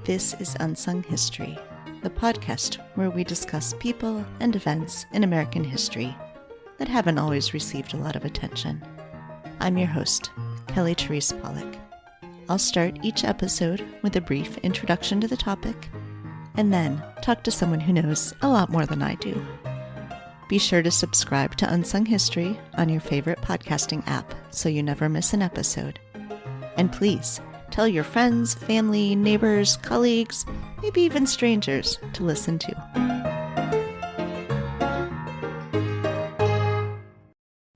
This is Unsung History, the podcast where we discuss people and events in American history that haven't always received a lot of attention. I'm your host, Kelly Therese Pollock. I'll start each episode with a brief introduction to the topic, and then talk to someone who knows a lot more than I do. Be sure to subscribe to Unsung History on your favorite podcasting app so you never miss an episode. And please, tell your friends, family, neighbors, colleagues, maybe even strangers to listen to.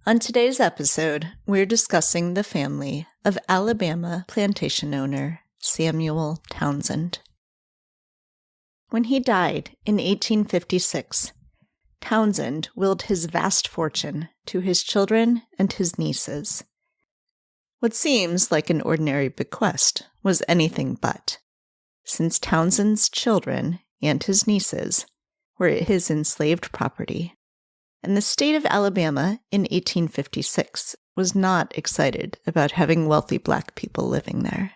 On today's episode, we're discussing the family of Alabama plantation owner Samuel Townsend. When he died in 1856, Townsend willed his vast fortune to his children and his nieces. What seems like an ordinary bequest was anything but, since Townsend's children and his nieces were his enslaved property, and the state of Alabama in 1856 was not excited about having wealthy black people living there.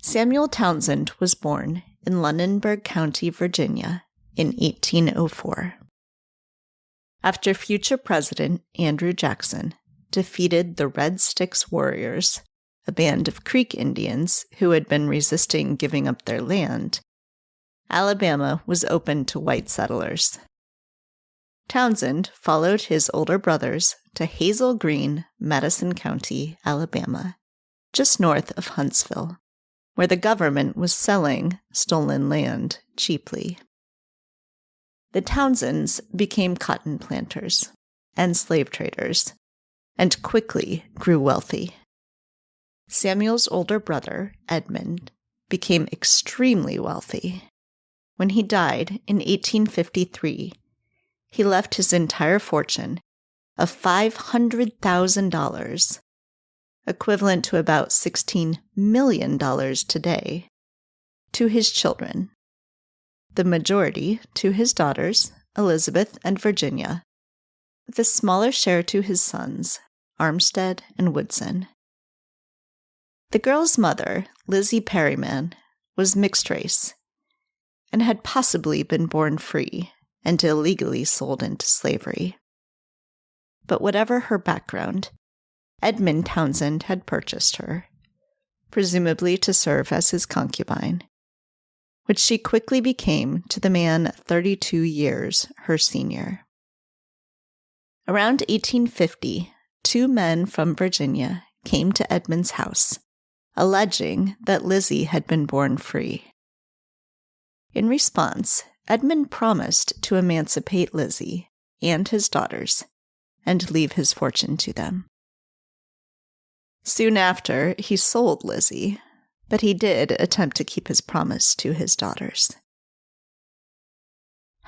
Samuel Townsend was born in Lunenburg County, Virginia, in 1804. After future President Andrew Jackson defeated the Red Sticks Warriors, a band of Creek Indians who had been resisting giving up their land, Alabama was open to white settlers. Townsend followed his older brothers to Hazel Green, Madison County, Alabama, just north of Huntsville, where the government was selling stolen land cheaply. The Townsends became cotton planters and slave traders, and quickly grew wealthy. Samuel's older brother, Edmund, became extremely wealthy. When he died in 1853, he left his entire fortune of $500,000, equivalent to about $16 million today, to his children, the majority to his daughters, Elizabeth and Virginia, with a smaller share to his sons, Armstead and Woodson. The girl's mother, Lizzie Perryman, was mixed race and had possibly been born free and illegally sold into slavery. But whatever her background, Edmund Townsend had purchased her, presumably to serve as his concubine, which she quickly became to the man 32 years her senior. Around 1850, two men from Virginia came to Edmund's house, alleging that Lizzie had been born free. In response, Edmund promised to emancipate Lizzie and his daughters and leave his fortune to them. Soon after, he sold Lizzie, but he did attempt to keep his promise to his daughters.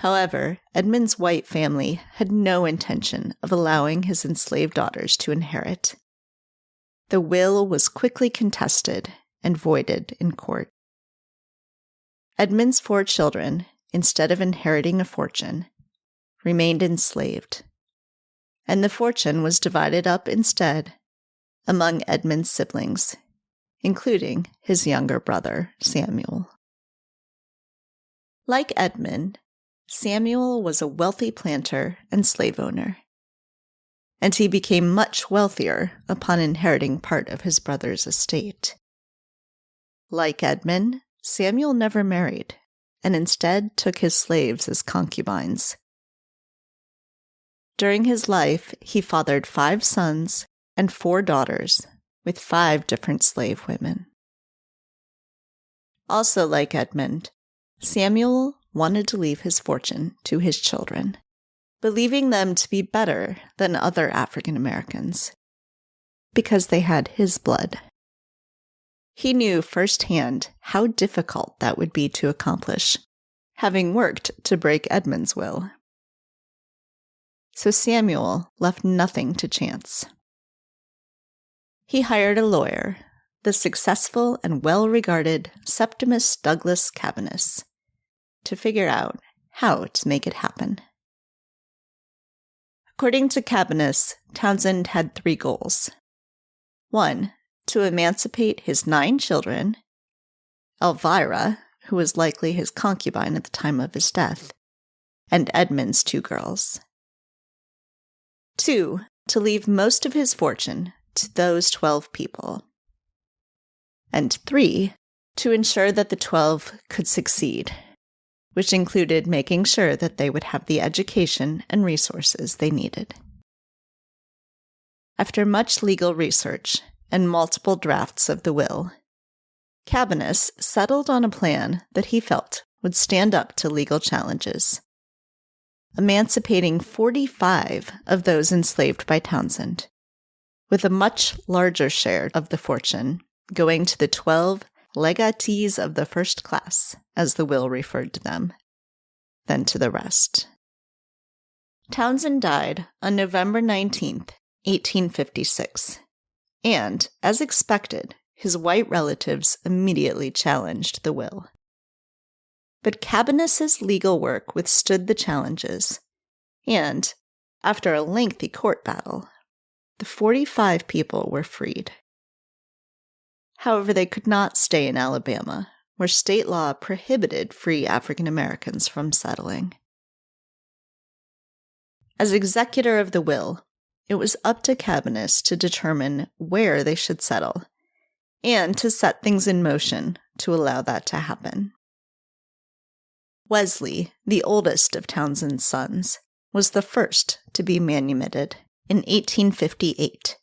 However, Edmund's white family had no intention of allowing his enslaved daughters to inherit. The will was quickly contested and voided in court. Edmund's 4 children, instead of inheriting a fortune, remained enslaved, and the fortune was divided up instead among Edmund's siblings, including his younger brother, Samuel. Like Edmund, Samuel was a wealthy planter and slave owner, and he became much wealthier upon inheriting part of his brother's estate. Like Edmund, Samuel never married, and instead took his slaves as concubines. During his life, he fathered 5 sons and 4 daughters, with 5 different slave women. Also like Edmund, Samuel wanted to leave his fortune to his children, believing them to be better than other African Americans, because they had his blood. He knew firsthand how difficult that would be to accomplish, having worked to break Edmund's will. So Samuel left nothing to chance. He hired a lawyer, the successful and well-regarded Septimus Douglas Cabanis, to figure out how to make it happen. According to Cabanis, Townsend had 3 goals. 1, to emancipate his 9 children, Elvira, who was likely his concubine at the time of his death, and Edmund's 2 girls. 2, to leave most of his fortune to those 12 people. And 3, to ensure that the 12 could succeed, which included making sure that they would have the education and resources they needed. After much legal research and multiple drafts of the will, Cabanis settled on a plan that he felt would stand up to legal challenges, emancipating 45 of those enslaved by Townsend, with a much larger share of the fortune going to the 12 legatees of the first class, as the will referred to them, than to the rest. Townsend died on November 19th, 1856, and, as expected, his white relatives immediately challenged the will. But Cabanis's legal work withstood the challenges, and, after a lengthy court battle, the 45 people were freed. However, they could not stay in Alabama, where state law prohibited free African Americans from settling. As executor of the will, it was up to Cabanis to determine where they should settle, and to set things in motion to allow that to happen. Wesley, the oldest of Townsend's sons, was the first to be manumitted in 1858,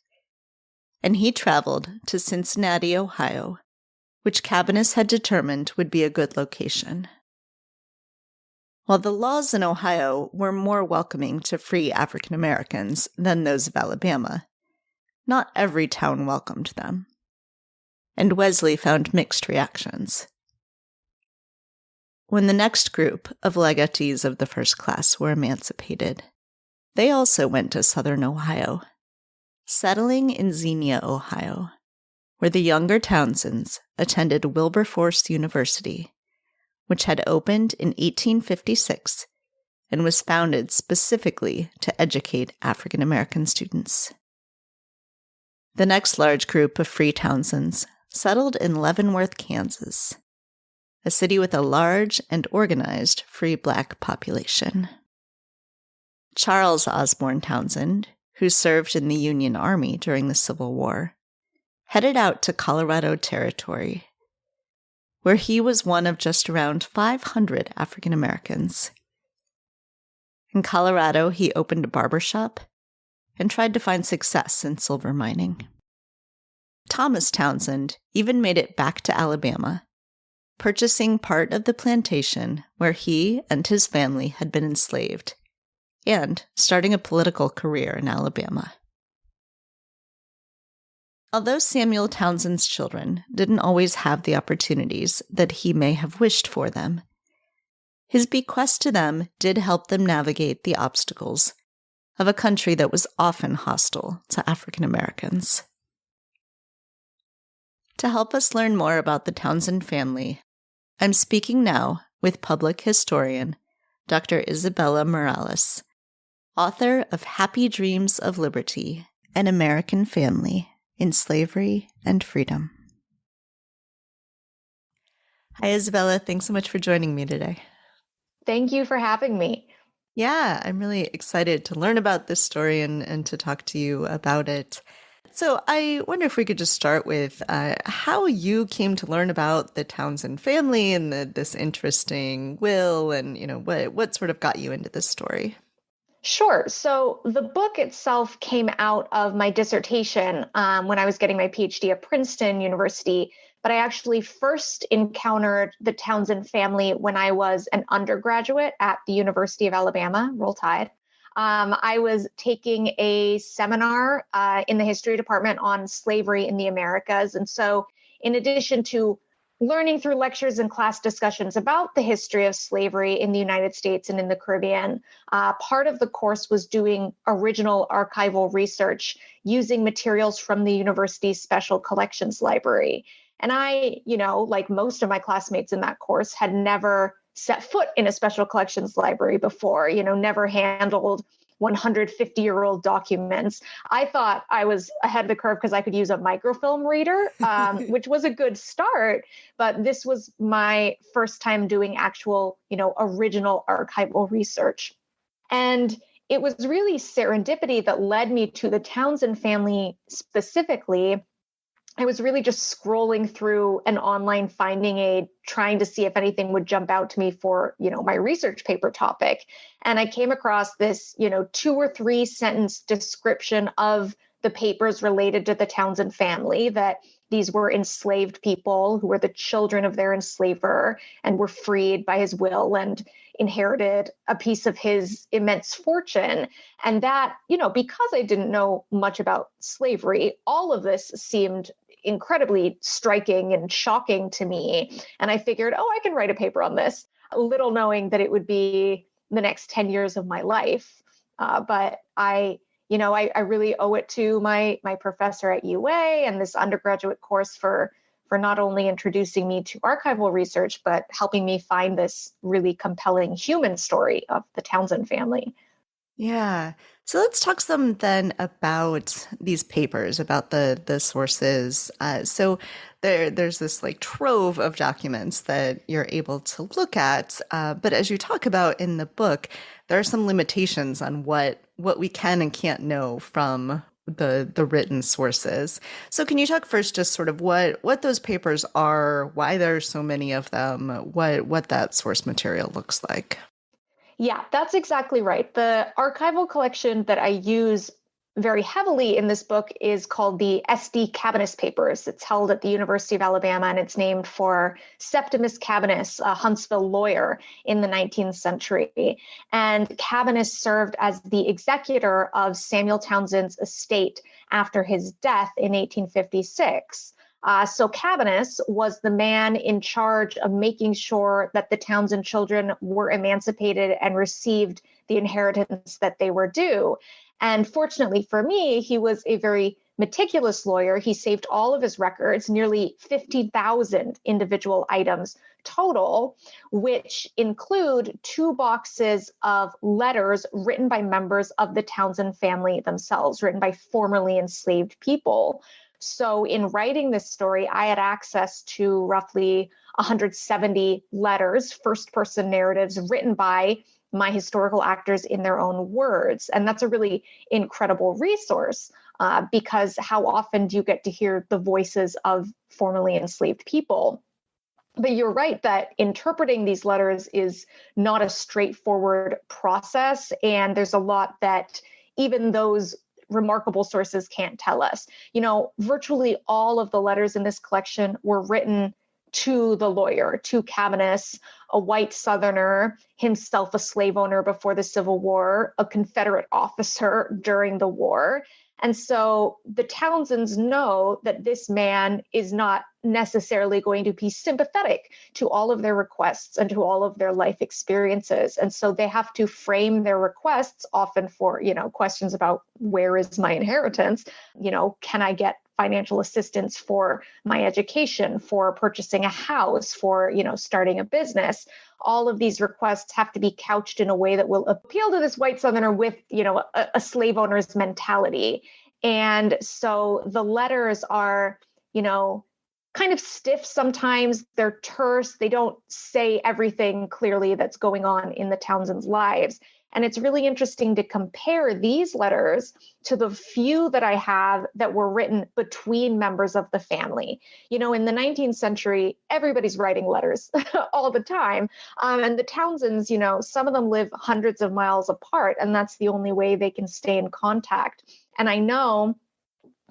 and he traveled to Cincinnati, Ohio, which Cabanis had determined would be a good location. While the laws in Ohio were more welcoming to free African Americans than those of Alabama, not every town welcomed them, and Wesley found mixed reactions. When the next group of legatees of the first class were emancipated, they also went to southern Ohio, settling in Xenia, Ohio, where the younger Townsends attended Wilberforce University, which had opened in 1856 and was founded specifically to educate African American students. The next large group of free Townsends settled in Leavenworth, Kansas, a city with a large and organized free Black population. Charles Osborne Townsend, who served in the Union Army during the Civil War, headed out to Colorado Territory, where he was one of just around 500 African Americans. In Colorado, he opened a barber shop and tried to find success in silver mining. Thomas Townsend even made it back to Alabama, purchasing part of the plantation where he and his family had been enslaved, and starting a political career in Alabama. Although Samuel Townsend's children didn't always have the opportunities that he may have wished for them, his bequest to them did help them navigate the obstacles of a country that was often hostile to African Americans. To help us learn more about the Townsend family, I'm speaking now with public historian Dr. Isabela Morales, author of Happy Dreams of Liberty, An American Family in Slavery and Freedom. Hi, Isabela. Thanks so much for joining me today. Thank you for having me. Yeah, I'm really excited to learn about this story and to talk to you about it. So I wonder if we could just start with how you came to learn about the Townsend family and this interesting will, and what sort of got you into this story. Sure. So the book itself came out of my dissertation when I was getting my PhD at Princeton University, but I actually first encountered the Townsend family when I was an undergraduate at the University of Alabama, Roll Tide. I was taking a seminar in the history department on slavery in the Americas. And so in addition to learning through lectures and class discussions about the history of slavery in the United States and in the Caribbean, part of the course was doing original archival research using materials from the university's special collections library. And I, like most of my classmates in that course, had never set foot in a special collections library before, never handled 150-year-old documents. I thought I was ahead of the curve because I could use a microfilm reader, which was a good start. But this was my first time doing actual, original archival research. And it was really serendipity that led me to the Townsend family specifically. I was really just scrolling through an online finding aid, trying to see if anything would jump out to me for, my research paper topic. And I came across this, 2 or 3 sentence description of the papers related to the Townsend family, that these were enslaved people who were the children of their enslaver and were freed by his will and inherited a piece of his immense fortune. And that, because I didn't know much about slavery, all of this seemed incredibly striking and shocking to me. And I figured, I can write a paper on this, little knowing that it would be the next 10 years of my life. But I really owe it to my professor at UA and this undergraduate course for not only introducing me to archival research, but helping me find this really compelling human story of the Townsend family. Yeah. So let's talk some then about these papers, about the sources. So there's this like trove of documents that you're able to look at. But as you talk about in the book, there are some limitations on what we can and can't know from the written sources. So can you talk first just sort of what those papers are, why there are so many of them, what that source material looks like? Yeah, that's exactly right. The archival collection that I use very heavily in this book is called the SD Cabaniss Papers. It's held at the University of Alabama, and it's named for Septimus Cabaniss, a Huntsville lawyer in the 19th century. And Cabaniss served as the executor of Samuel Townsend's estate after his death in 1856. So Cabaniss was the man in charge of making sure that the Townsend children were emancipated and received the inheritance that they were due. And fortunately for me, he was a very meticulous lawyer. He saved all of his records, nearly 50,000 individual items total, which include 2 boxes of letters written by members of the Townsend family themselves, written by formerly enslaved people. So in writing this story, I had access to roughly 170 letters, first-person narratives written by my historical actors in their own words. And that's a really incredible resource because how often do you get to hear the voices of formerly enslaved people? But you're right that interpreting these letters is not a straightforward process. And there's a lot that even those remarkable sources can't tell us. Virtually all of the letters in this collection were written to the lawyer, to Cabaniss, a white Southerner, himself a slave owner before the Civil War, a Confederate officer during the war. And so the Townsends know that this man is not necessarily going to be sympathetic to all of their requests and to all of their life experiences. And so they have to frame their requests often for, questions about where is my inheritance? Can I get financial assistance for my education, for purchasing a house, for, starting a business? All of these requests have to be couched in a way that will appeal to this white Southerner with, a slave owner's mentality. And so the letters are, kind of stiff sometimes. They're terse. They don't say everything clearly that's going on in the Townsends' lives. And it's really interesting to compare these letters to the few that I have that were written between members of the family. In the 19th century, everybody's writing letters all the time. And the Townsends, some of them live hundreds of miles apart, and that's the only way they can stay in contact. And I know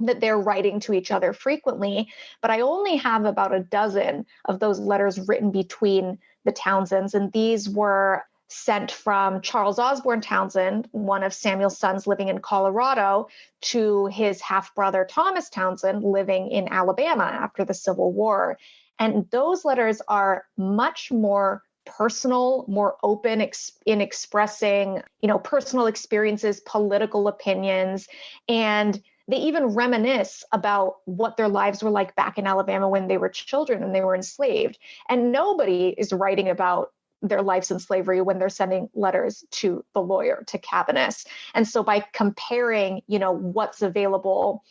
that they're writing to each other frequently, but I only have about a dozen of those letters written between the Townsends. And these were sent from Charles Osborne Townsend, one of Samuel's sons living in Colorado, to his half-brother Thomas Townsend living in Alabama after the Civil War. And those letters are much more personal, more open in expressing, personal experiences, political opinions, and they even reminisce about what their lives were like back in Alabama when they were children and they were enslaved. And nobody is writing about their lives in slavery when they're sending letters to the lawyer, to Cabanis. And so by comparing, what's available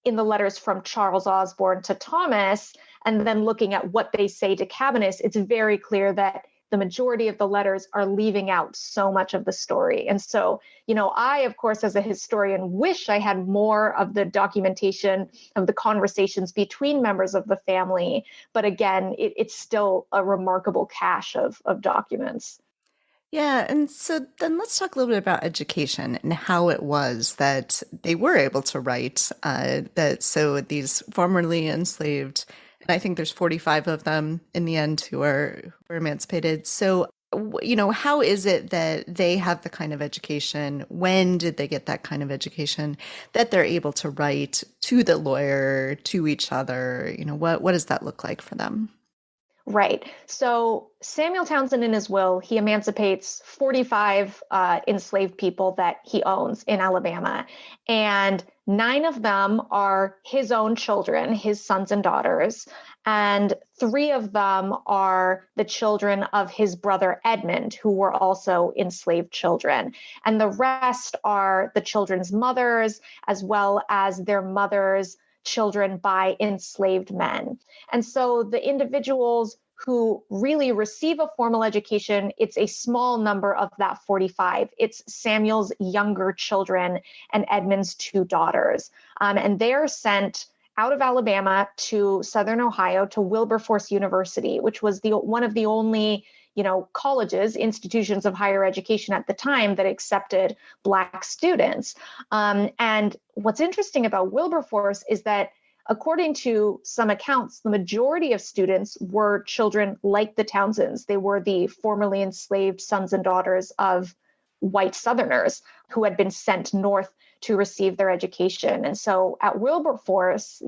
in the letters from Charles Osborne to Thomas, and then looking at what they say to Cabanis, it's very clear that the majority of the letters are leaving out so much of the story. And so, I, of course, as a historian, wish I had more of the documentation of the conversations between members of the family. But again, it's still a remarkable cache of documents. Yeah, and so then let's talk a little bit about education and how it was that they were able to write. So these formerly enslaved, and I think there's 45 of them in the end who were emancipated. So, how is it that they have the kind of education? When did they get that kind of education that they're able to write to the lawyer, to each other? What does that look like for them? Right. So Samuel Townsend, in his will, he emancipates 45 enslaved people that he owns in Alabama. And 9 of them are his own children, his sons and daughters. And 3 of them are the children of his brother Edmund, who were also enslaved children. And the rest are the children's mothers, as well as their mothers' children by enslaved men. And so the individuals who really receive a formal education, it's a small number of that 45. It's Samuel's younger children and Edmund's 2 daughters. And they're sent out of Alabama to Southern Ohio to Wilberforce University, which was one of the only colleges, institutions of higher education at the time that accepted Black students. And what's interesting about Wilberforce is that, according to some accounts, the majority of students were children like the Townsends. They were the formerly enslaved sons and daughters of white Southerners who had been sent north to receive their education. And so at Wilberforce,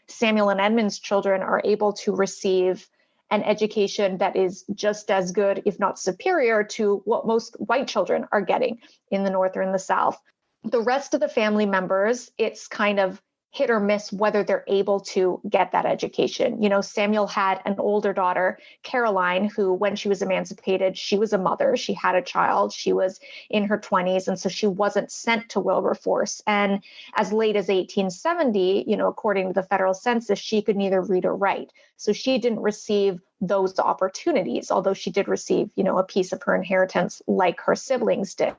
Samuel and Edmund's children are able to receive an education that is just as good, if not superior, to what most white children are getting in the North or in the South. The rest of the family members, it's kind of hit or miss whether they're able to get that education. Samuel had an older daughter, Caroline, who, when she was emancipated, she was a mother. She had a child. She was in her 20s, and so she wasn't sent to Wilberforce. And as late as 1870, according to the federal census, she could neither read or write. So she didn't receive those opportunities, although she did receive, a piece of her inheritance like her siblings did.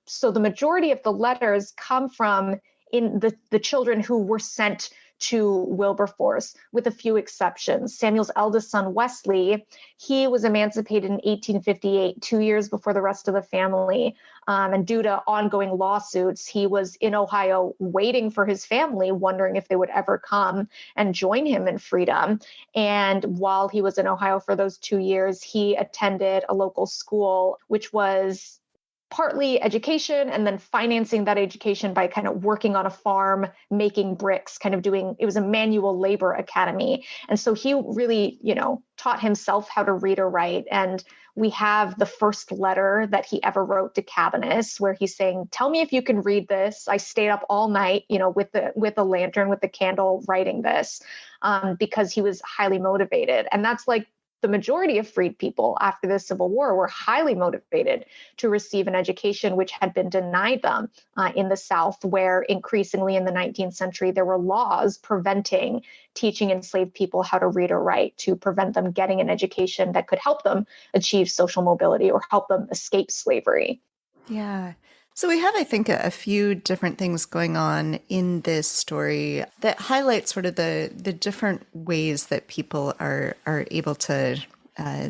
So the majority of the letters come from in the children who were sent to Wilberforce, with a few exceptions. Samuel's eldest son, Wesley, he was emancipated in 1858, 2 years before the rest of the family. And due to ongoing lawsuits, he was in Ohio waiting for his family, wondering if they would ever come and join him in freedom. And while he was in Ohio for those 2 years, he attended a local school, which was partly education and then financing that education by kind of working on a farm, making bricks, it was a manual labor academy. And so he really, taught himself how to read or write. And we have the first letter that he ever wrote to Cabanis, where he's saying, "Tell me if you can read this. I stayed up all night, with the lantern, with the candle, writing this," because he was highly motivated. And that's like the majority of freed people after the Civil War were highly motivated to receive an education which had been denied them in the South, where increasingly in the 19th century, there were laws preventing teaching enslaved people how to read or write, to prevent them getting an education that could help them achieve social mobility or help them escape slavery. Yeah. So we have, I think, a few different things going on in this story that highlight sort of the different ways that people are able to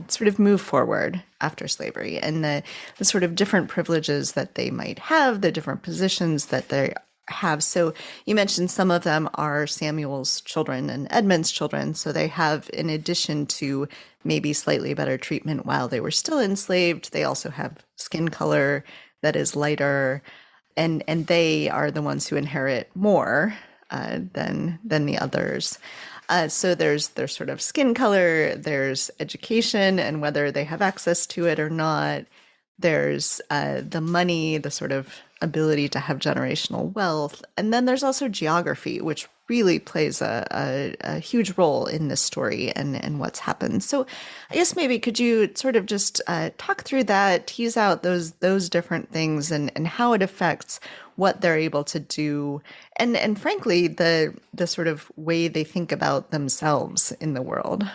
sort of move forward after slavery, and the sort of different privileges that they might have, the different positions that they have. So you mentioned some of them are Samuel's children and Edmund's children. So they have, in addition to maybe slightly better treatment while they were still enslaved, they also have skin color that is lighter, and they are the ones who inherit more than the others. So there's sort of skin color, there's education and whether they have access to it or not. There's the money, the sort of ability to have generational wealth. And then there's also geography, which really plays a huge role in this story and what's happened. So I guess maybe could you sort of just talk through that, tease out those different things and how it affects what they're able to do and frankly the sort of way they think about themselves in the world.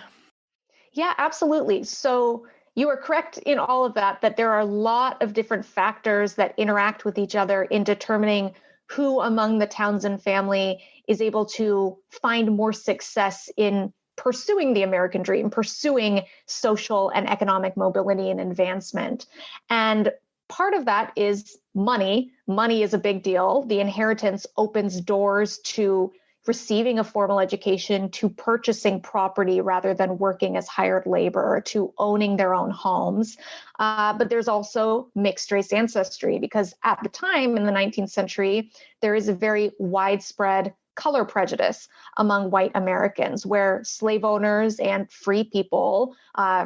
Yeah, absolutely. So you are correct in all of that, that there are a lot of different factors that interact with each other in determining who among the Townsend family is able to find more success in pursuing the American dream, pursuing social and economic mobility and advancement. And part of that is money. Money is a big deal. The inheritance opens doors to receiving a formal education, to purchasing property rather than working as hired labor, to owning their own homes. But there's also mixed race ancestry, because at the time in the 19th century, there is a very widespread color prejudice among white Americans, where slave owners and free people,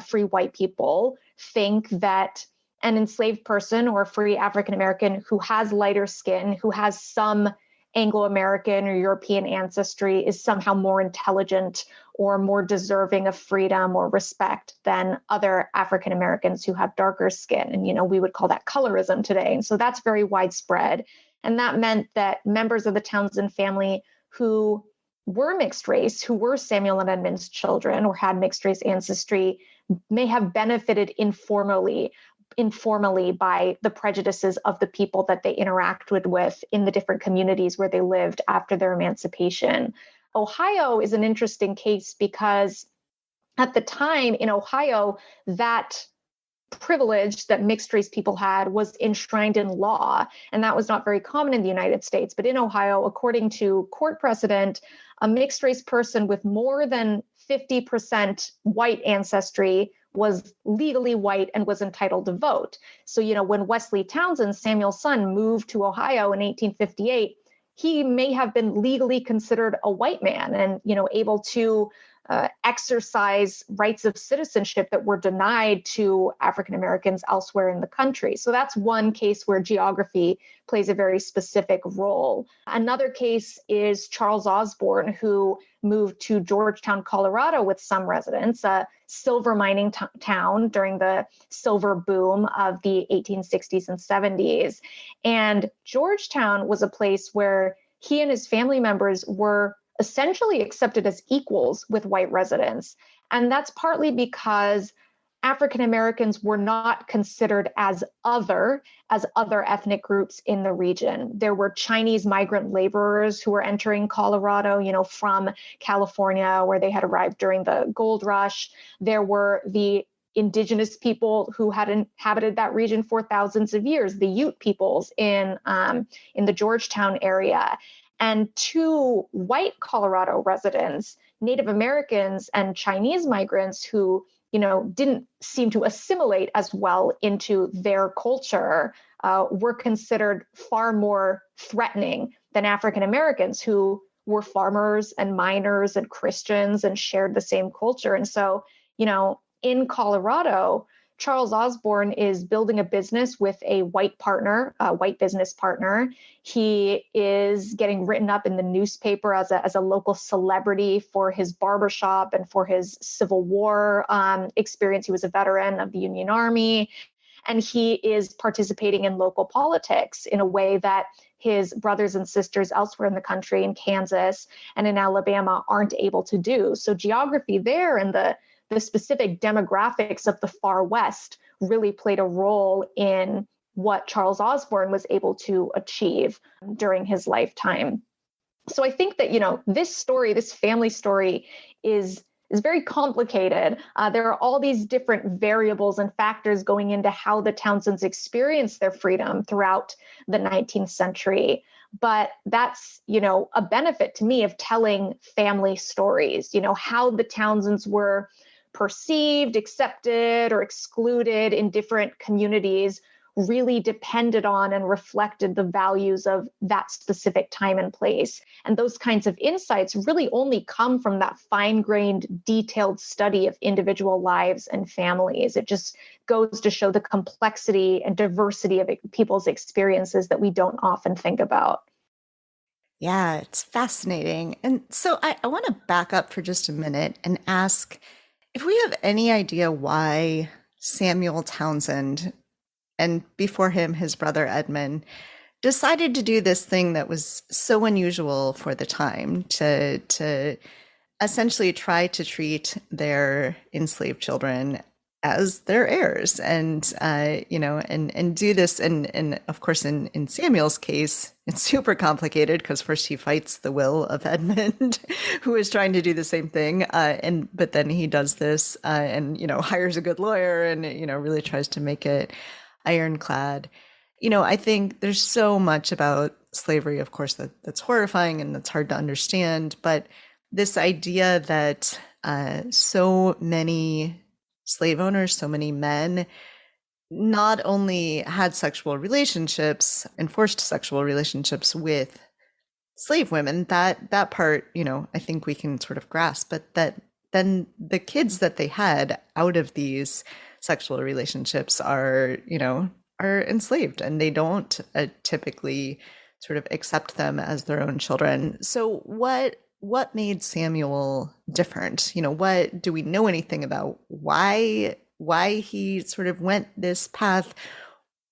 free white people, think that an enslaved person or a free African American who has lighter skin, who has some Anglo-American or European ancestry, is somehow more intelligent or more deserving of freedom or respect than other African Americans who have darker skin. And, we would call that colorism today. And so that's very widespread. And that meant that members of the Townsend family who were mixed race, who were Samuel and Edmund's children or had mixed race ancestry, may have benefited informally by the prejudices of the people that they interacted with in the different communities where they lived after their emancipation. Ohio is an interesting case because at the time in Ohio, that privilege that mixed race people had was enshrined in law. And that was not very common in the United States. But in Ohio, according to court precedent, a mixed race person with more than 50% white ancestry was legally white and was entitled to vote. So, when Wesley Townsend, Samuel's son, moved to Ohio in 1858, he may have been legally considered a white man and, able to exercise rights of citizenship that were denied to African Americans elsewhere in the country. So that's one case where geography plays a very specific role. Another case is Charles Osborne, who moved to Georgetown, Colorado with some residents, a silver mining town during the silver boom of the 1860s and 70s. And Georgetown was a place where he and his family members were essentially accepted as equals with white residents. And that's partly because African Americans were not considered as other ethnic groups in the region. There were Chinese migrant laborers who were entering Colorado, from California, where they had arrived during the gold rush. There were the indigenous people who had inhabited that region for thousands of years, the Ute peoples in the Georgetown area. And two white Colorado residents, Native Americans and Chinese migrants who, didn't seem to assimilate as well into their culture, were considered far more threatening than African Americans who were farmers and miners and Christians and shared the same culture. And so, in Colorado, Charles Osborne is building a business with a white business partner. He is getting written up in the newspaper as a local celebrity for his barbershop and for his Civil War experience. He was a veteran of the Union Army, and he is participating in local politics in a way that his brothers and sisters elsewhere in the country, in Kansas and in Alabama, aren't able to do. So geography there and the specific demographics of the far West really played a role in what Charles Osborne was able to achieve during his lifetime. So I think that, this story, this family story is very complicated. There are all these different variables and factors going into how the Townsends experienced their freedom throughout the 19th century. But that's, a benefit to me of telling family stories, how the Townsends were perceived, accepted, or excluded in different communities really depended on and reflected the values of that specific time and place. And those kinds of insights really only come from that fine-grained, detailed study of individual lives and families. It just goes to show the complexity and diversity of people's experiences that we don't often think about. Yeah, it's fascinating. And so I want to back up for just a minute and ask if we have any idea why Samuel Townsend, and before him, his brother Edmund, decided to do this thing that was so unusual for the time to essentially try to treat their enslaved children as their heirs, and and do this, and of course in Samuel's case it's super complicated because first he fights the will of Edmund who is trying to do the same thing, but then he does this, and hires a good lawyer, and really tries to make it ironclad. I think there's so much about slavery, of course, that's horrifying and that's hard to understand, but this idea that so many slave owners, so many men, not only had sexual relationships, enforced sexual relationships with slave women, that part, I think we can sort of grasp, but that then the kids that they had out of these sexual relationships are enslaved, and they don't typically sort of accept them as their own children. So what made Samuel different? What do we know anything about why he sort of went this path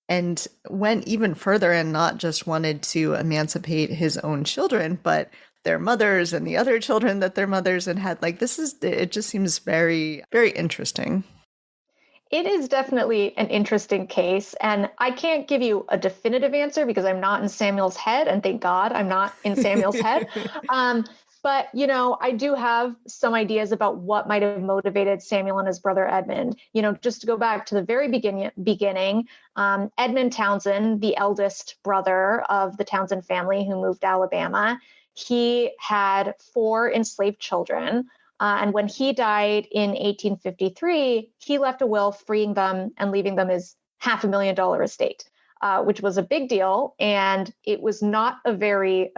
and went even further and not just wanted to emancipate his own children, but their mothers and the other children that their mothers had? Like, it just seems very, very interesting. It is definitely an interesting case. And I can't give you a definitive answer because I'm not in Samuel's head. And thank God I'm not in Samuel's head. But, I do have some ideas about what might have motivated Samuel and his brother Edmund. Just to go back to the very beginning, Edmund Townsend, the eldest brother of the Townsend family who moved to Alabama, he had 4 enslaved children. And when he died in 1853, he left a will freeing them and leaving them his $500,000 estate, which was a big deal. And it was not a very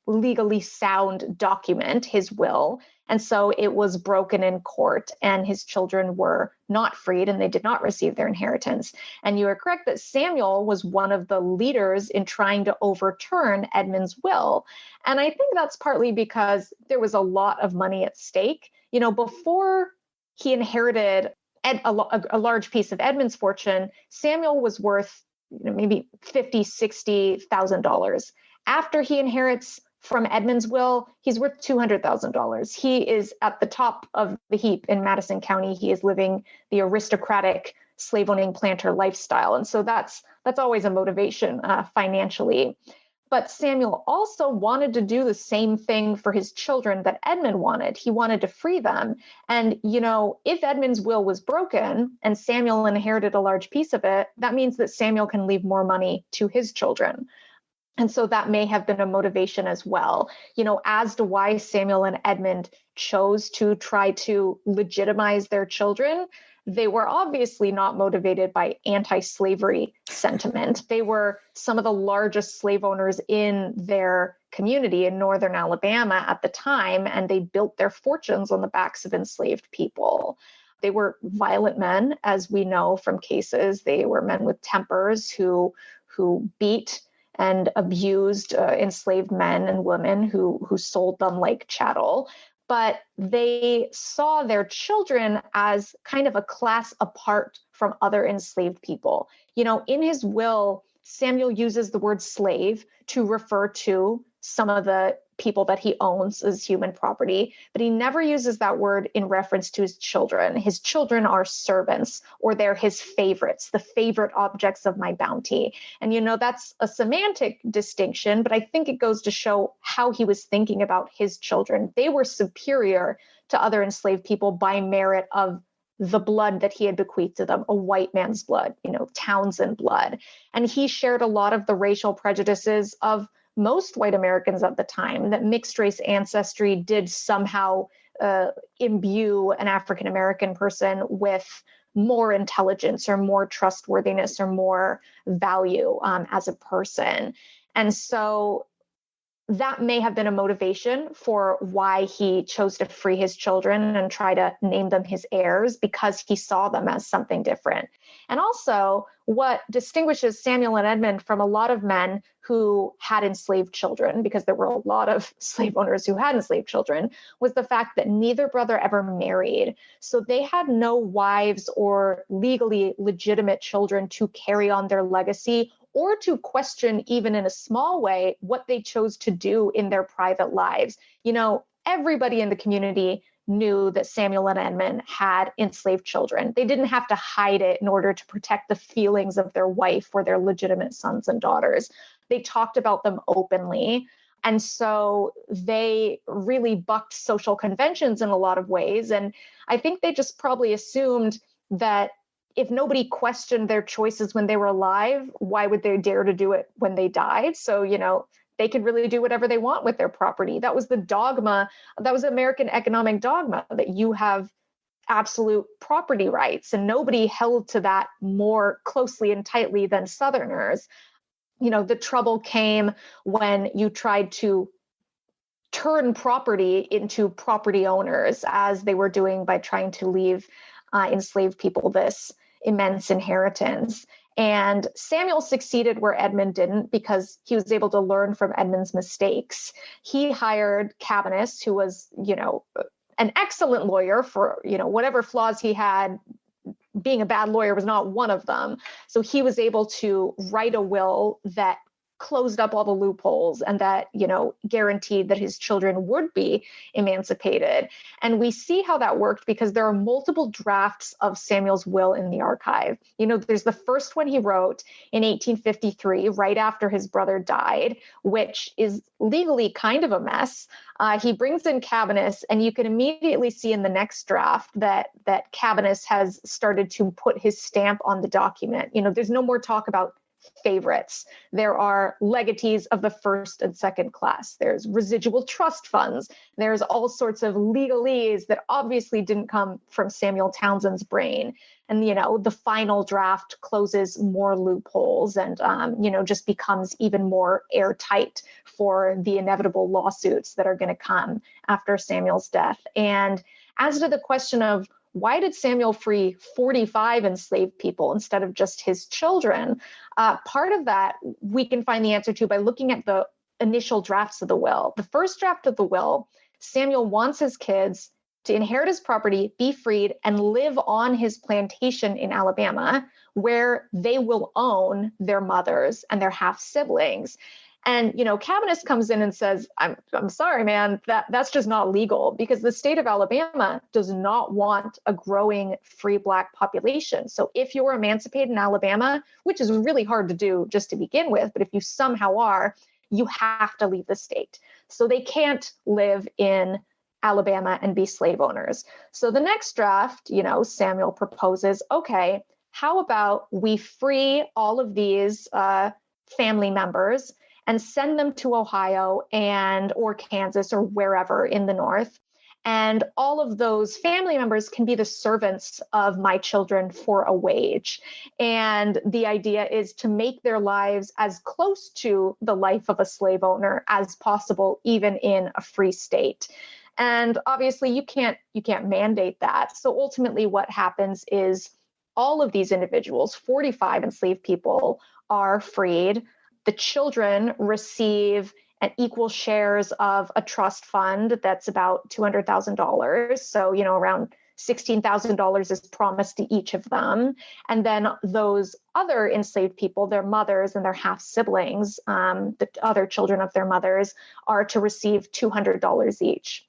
legally sound document, his will. And so it was broken in court, and his children were not freed and they did not receive their inheritance. And you are correct that Samuel was one of the leaders in trying to overturn Edmund's will. And I think that's partly because there was a lot of money at stake. Before he inherited a large piece of Edmund's fortune, Samuel was worth maybe $50,000, $60,000. After he inherits from Edmund's will, he's worth $200,000. He is at the top of the heap in Madison County. He is living the aristocratic slave-owning planter lifestyle. And so that's always a motivation financially. But Samuel also wanted to do the same thing for his children that Edmund wanted. He wanted to free them. And, if Edmund's will was broken and Samuel inherited a large piece of it, that means that Samuel can leave more money to his children. And so that may have been a motivation as well, as to why Samuel and Edmund chose to try to legitimize their children. They were obviously not motivated by anti-slavery sentiment. They were some of the largest slave owners in their community in northern Alabama at the time, and they built their fortunes on the backs of enslaved people. They were violent men, as we know from cases. They were men with tempers who beat and abused enslaved men and women who sold them like chattel. But they saw their children as kind of a class apart from other enslaved people. In his will, Samuel uses the word slave to refer to some of the people that he owns as human property, but he never uses that word in reference to his children. His children are servants, or they're his favorites, the favorite objects of my bounty. And, that's a semantic distinction, but I think it goes to show how he was thinking about his children. They were superior to other enslaved people by merit of the blood that he had bequeathed to them, a white man's blood, Townsend blood. And he shared a lot of the racial prejudices of most white Americans at the time, that mixed race ancestry did somehow imbue an African American person with more intelligence or more trustworthiness or more value as a person. And so that may have been a motivation for why he chose to free his children and try to name them his heirs, because he saw them as something different. And also, what distinguishes Samuel and Edmund from a lot of men who had enslaved children, because there were a lot of slave owners who had enslaved children, was the fact that neither brother ever married. So they had no wives or legally legitimate children to carry on their legacy, or to question, even in a small way, what they chose to do in their private lives. Everybody in the community knew that Samuel and Edmund had enslaved children. They didn't have to hide it in order to protect the feelings of their wife or their legitimate sons and daughters. They talked about them openly. And so they really bucked social conventions in a lot of ways. And I think they just probably assumed that if nobody questioned their choices when they were alive, why would they dare to do it when they died? So, they could really do whatever they want with their property. That was the dogma. That was American economic dogma, that you have absolute property rights, and nobody held to that more closely and tightly than Southerners. The trouble came when you tried to turn property into property owners, as they were doing by trying to leave enslaved people this immense inheritance. And Samuel succeeded where Edmund didn't, because he was able to learn from Edmund's mistakes. He hired Cabanus, who was, an excellent lawyer for, whatever flaws he had. Being a bad lawyer was not one of them. So he was able to write a will that closed up all the loopholes and that, guaranteed that his children would be emancipated. And we see how that worked because there are multiple drafts of Samuel's will in the archive. There's the first one he wrote in 1853, right after his brother died, which is legally kind of a mess. He brings in Cabanus, and you can immediately see in the next draft that Cabanus has started to put his stamp on the document. There's no more talk about favorites. There are legatees of the first and second class. There's residual trust funds. There's all sorts of legalese that obviously didn't come from Samuel Townsend's brain. And, the final draft closes more loopholes and, just becomes even more airtight for the inevitable lawsuits that are going to come after Samuel's death. And as to the question of why did Samuel free 45 enslaved people instead of just his children? Part of that we can find the answer to by looking at the initial drafts of the will. The first draft of the will, Samuel wants his kids to inherit his property, be freed, and live on his plantation in Alabama, where they will own their mothers and their half siblings. And, Cabanus comes in and says, I'm sorry, man, that's just not legal, because the state of Alabama does not want a growing free Black population. So if you're emancipated in Alabama, which is really hard to do just to begin with, but if you somehow are, you have to leave the state. So they can't live in Alabama and be slave owners. So the next draft, Samuel proposes, okay, how about we free all of these family members and send them to Ohio or Kansas or wherever in the North. And all of those family members can be the servants of my children for a wage. And the idea is to make their lives as close to the life of a slave owner as possible, even in a free state. And obviously you can't mandate that. So ultimately what happens is all of these individuals, 45 enslaved people, are freed. The children receive an equal shares of a trust fund that's about $200,000. So, around $16,000 is promised to each of them. And then those other enslaved people, their mothers and their half siblings, the other children of their mothers, are to receive $200 each.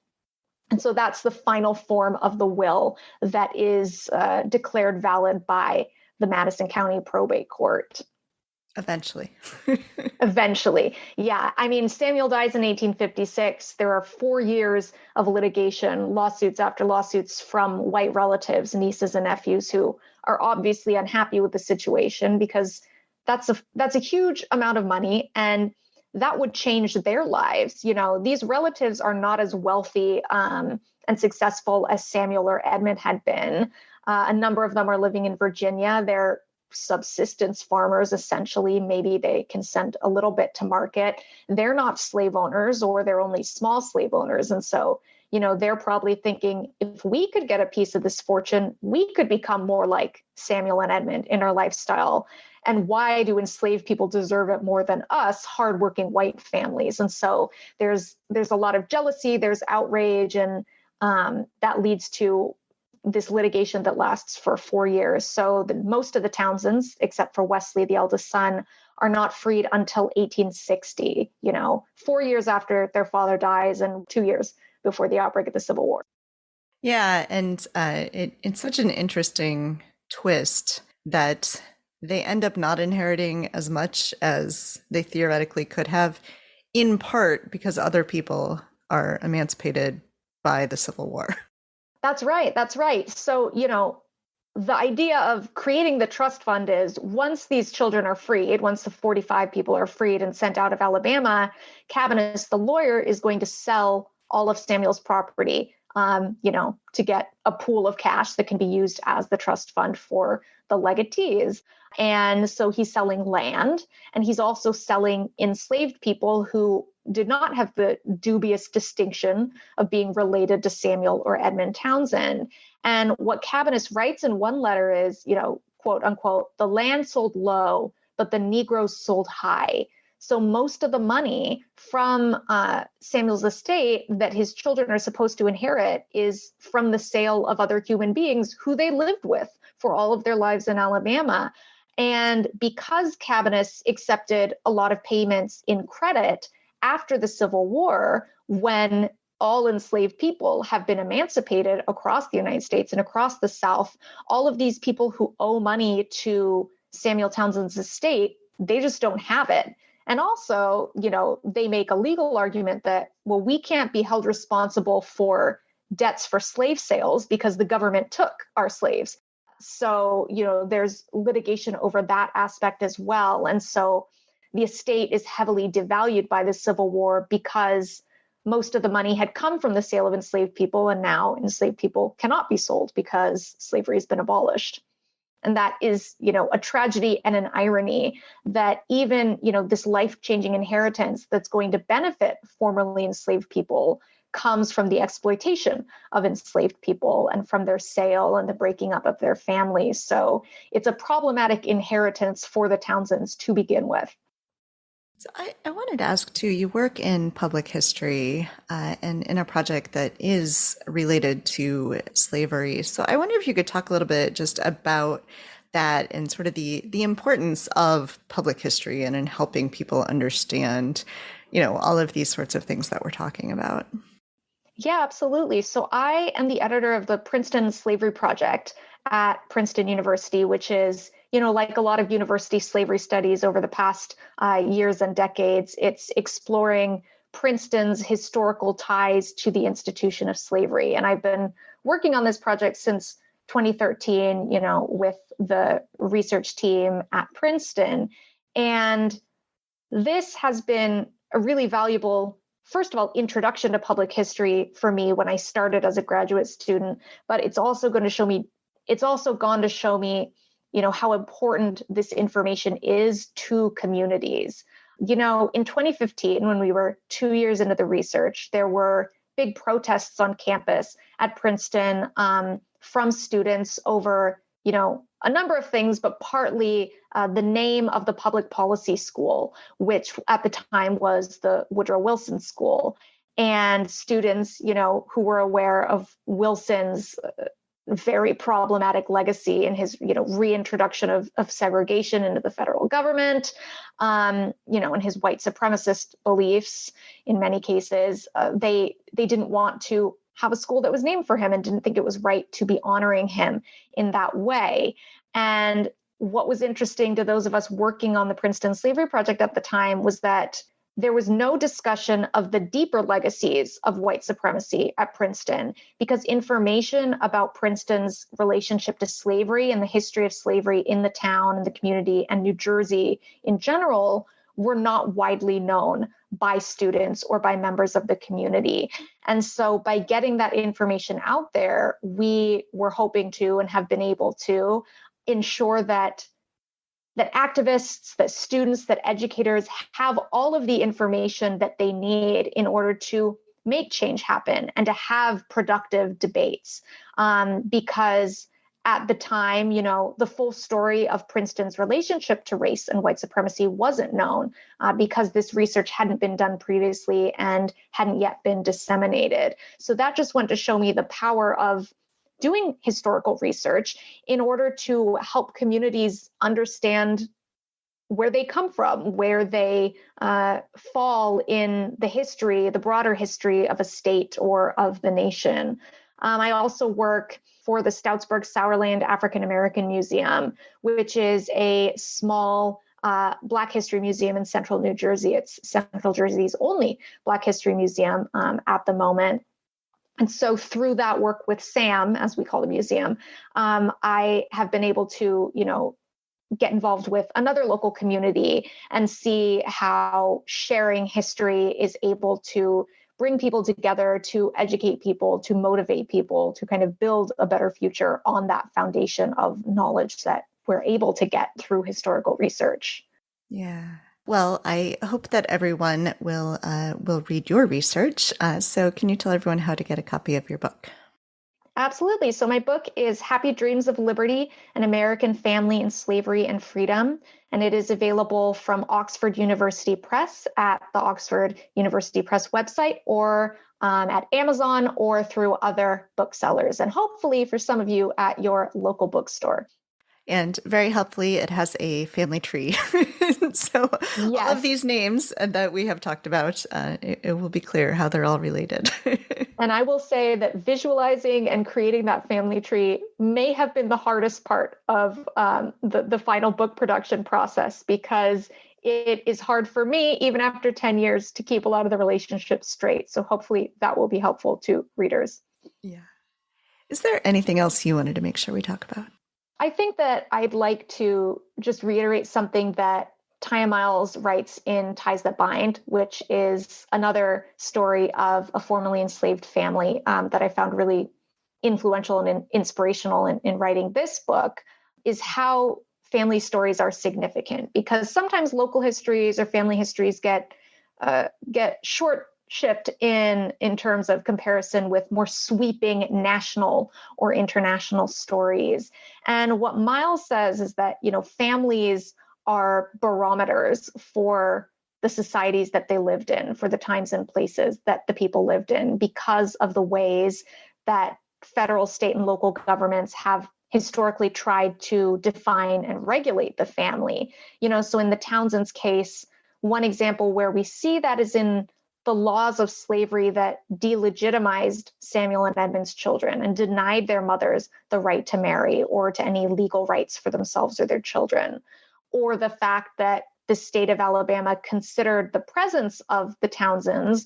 And so that's the final form of the will that is declared valid by the Madison County Probate Court. Eventually. Eventually. Yeah. I mean, Samuel dies in 1856. There are 4 years of litigation, lawsuits after lawsuits from white relatives, nieces and nephews, who are obviously unhappy with the situation, because that's a huge amount of money, and that would change their lives. These relatives are not as wealthy and successful as Samuel or Edmund had been. A number of them are living in Virginia. Their subsistence farmers, essentially. Maybe they can send a little bit to market. They're not slave owners, or they're only small slave owners. And so, they're probably thinking, if we could get a piece of this fortune, we could become more like Samuel and Edmund in our lifestyle. And why do enslaved people deserve it more than us, hardworking white families? And so there's a lot of jealousy, there's outrage, and that leads to this litigation that lasts for 4 years. So most of the Townsends, except for Wesley, the eldest son, are not freed until 1860, 4 years after their father dies and 2 years before the outbreak of the Civil War. Yeah, and it's such an interesting twist that they end up not inheriting as much as they theoretically could have, in part because other people are emancipated by the Civil War. That's right. So, the idea of creating the trust fund is once these children are freed, once the 45 people are freed and sent out of Alabama, Cabinus, the lawyer, is going to sell all of Samuel's property, to get a pool of cash that can be used as the trust fund for the legatees. And so he's selling land, and he's also selling enslaved people who did not have the dubious distinction of being related to Samuel or Edmund Townsend. And what Cabinus writes in one letter is, quote unquote, the land sold low, but the Negroes sold high. So most of the money from Samuel's estate that his children are supposed to inherit is from the sale of other human beings who they lived with for all of their lives in Alabama. And because Cabinus accepted a lot of payments in credit after the Civil War, when all enslaved people have been emancipated across the United States and across the South, all of these people who owe money to Samuel Townsend's estate, they just don't have it. And also, they make a legal argument that, well, we can't be held responsible for debts for slave sales because the government took our slaves. So, there's litigation over that aspect as well. And so the estate is heavily devalued by the Civil War because most of the money had come from the sale of enslaved people, and now enslaved people cannot be sold because slavery has been abolished. And that is, a tragedy and an irony that even, this life-changing inheritance that's going to benefit formerly enslaved people comes from the exploitation of enslaved people and from their sale and the breaking up of their families. So it's a problematic inheritance for the Townsends to begin with. So I wanted to ask too, you work in public history and in a project that is related to slavery. So I wonder if you could talk a little bit just about that and sort of the importance of public history and in helping people understand, all of these sorts of things that we're talking about. Yeah, absolutely. So I am the editor of the Princeton Slavery Project at Princeton University, which is, like a lot of university slavery studies over the past years and decades, it's exploring Princeton's historical ties to the institution of slavery. And I've been working on this project since 2013, with the research team at Princeton. And this has been a really valuable, first of all, introduction to public history for me when I started as a graduate student, but it's also gone to show me, how important this information is to communities. In 2015, when we were 2 years into the research, there were big protests on campus at Princeton from students over, a number of things, but partly the name of the public policy school, which at the time was the Woodrow Wilson School. And students, who were aware of Wilson's very problematic legacy and his, reintroduction of segregation into the federal government, and his white supremacist beliefs in many cases, they didn't want to have a school that was named for him and didn't think it was right to be honoring him in that way. And what was interesting to those of us working on the Princeton Slavery Project at the time was that there was no discussion of the deeper legacies of white supremacy at Princeton, because information about Princeton's relationship to slavery and the history of slavery in the town and the community and New Jersey in general were not widely known by students or by members of the community. And so by getting that information out there, we were hoping to and have been able to ensure that that activists, that students, that educators have all of the information that they need in order to make change happen and to have productive debates. Because at the time, the full story of Princeton's relationship to race and white supremacy wasn't known because this research hadn't been done previously and hadn't yet been disseminated. So that just went to show me the power of doing historical research in order to help communities understand where they come from, where they fall in the history, the broader history of a state or of the nation. I also work for the Stoutsburg Sauerland African American Museum, which is a small Black History Museum in central New Jersey. It's Central Jersey's only Black History Museum at the moment. And so through that work with SAM, as we call the museum, I have been able to, get involved with another local community and see how sharing history is able to bring people together, to educate people, to motivate people, to kind of build a better future on that foundation of knowledge that we're able to get through historical research. Yeah. Well, I hope that everyone will read your research. So can you tell everyone how to get a copy of your book? Absolutely. So my book is Happy Dreams of Liberty, An American Family in Slavery and Freedom. And it is available from Oxford University Press at the Oxford University Press website, or at Amazon, or through other booksellers. And hopefully for some of you at your local bookstore. And very helpfully, it has a family tree. So yes. All of these names that we have talked about, it will be clear how they're all related. And I will say that visualizing and creating that family tree may have been the hardest part of the final book production process, because it is hard for me, even after 10 years, to keep a lot of the relationships straight. So hopefully that will be helpful to readers. Yeah. Is there anything else you wanted to make sure we talk about? I think that I'd like to just reiterate something that Taya Miles writes in Ties That Bind, which is another story of a formerly enslaved family that I found really influential and inspirational in writing this book, is how family stories are significant. Because sometimes local histories or family histories get short shift in terms of comparison with more sweeping national or international stories. And what Miles says is that, families are barometers for the societies that they lived in, for the times and places that the people lived in, because of the ways that federal, state, and local governments have historically tried to define and regulate the family. So in the Townsend's case, one example where we see that is in the laws of slavery that delegitimized Samuel and Edmund's children and denied their mothers the right to marry or to any legal rights for themselves or their children. Or the fact that the state of Alabama considered the presence of the Townsends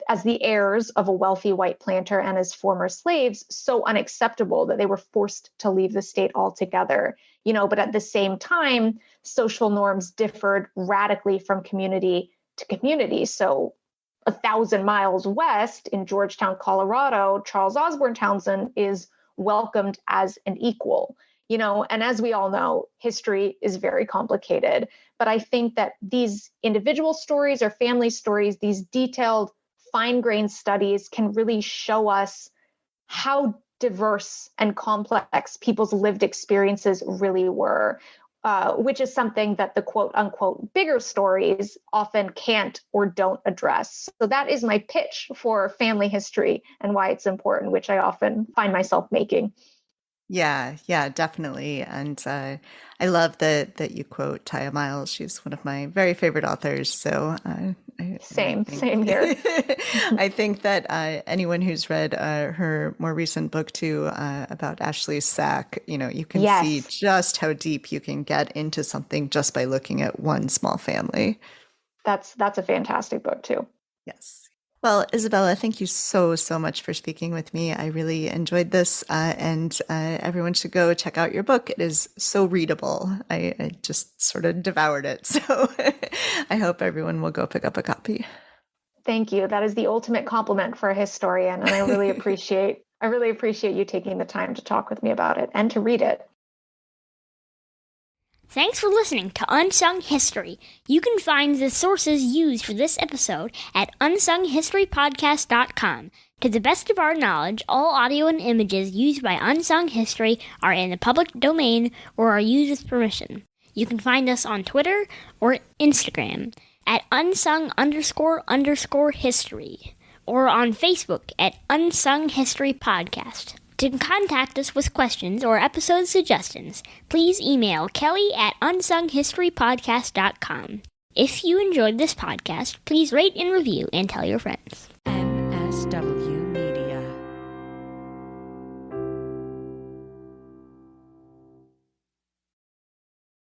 as the heirs of a wealthy white planter and as former slaves so unacceptable that they were forced to leave the state altogether. But at the same time, social norms differed radically from community to community. So 1,000 miles west in Georgetown, Colorado, Charles Osborne Townsend is welcomed as an equal. And as we all know, history is very complicated. But I think that these individual stories or family stories, these detailed, fine-grained studies, can really show us how diverse and complex people's lived experiences really were, which is something that the quote-unquote bigger stories often can't or don't address. So that is my pitch for family history and why it's important, which I often find myself making. Yeah, definitely. And I love that you quote Taya Miles. She's one of my very favorite authors. So same here. I think that anyone who's read her more recent book too about Ashley's Sack, you can see just how deep you can get into something just by looking at one small family. That's a fantastic book too. Yes. Well, Isabela, thank you so much for speaking with me. I really enjoyed this, and everyone should go check out your book. It is so readable. I just sort of devoured it. So I hope everyone will go pick up a copy. Thank you. That is the ultimate compliment for a historian, and I really appreciate you taking the time to talk with me about it and to read it. Thanks for listening to Unsung History. You can find the sources used for this episode at unsunghistorypodcast.com. To the best of our knowledge, all audio and images used by Unsung History are in the public domain or are used with permission. You can find us on Twitter or Instagram at unsung__history or on Facebook at Unsung History Podcast. To contact us with questions or episode suggestions, please email Kelly at unsunghistorypodcast.com. If you enjoyed this podcast, please rate and review and tell your friends.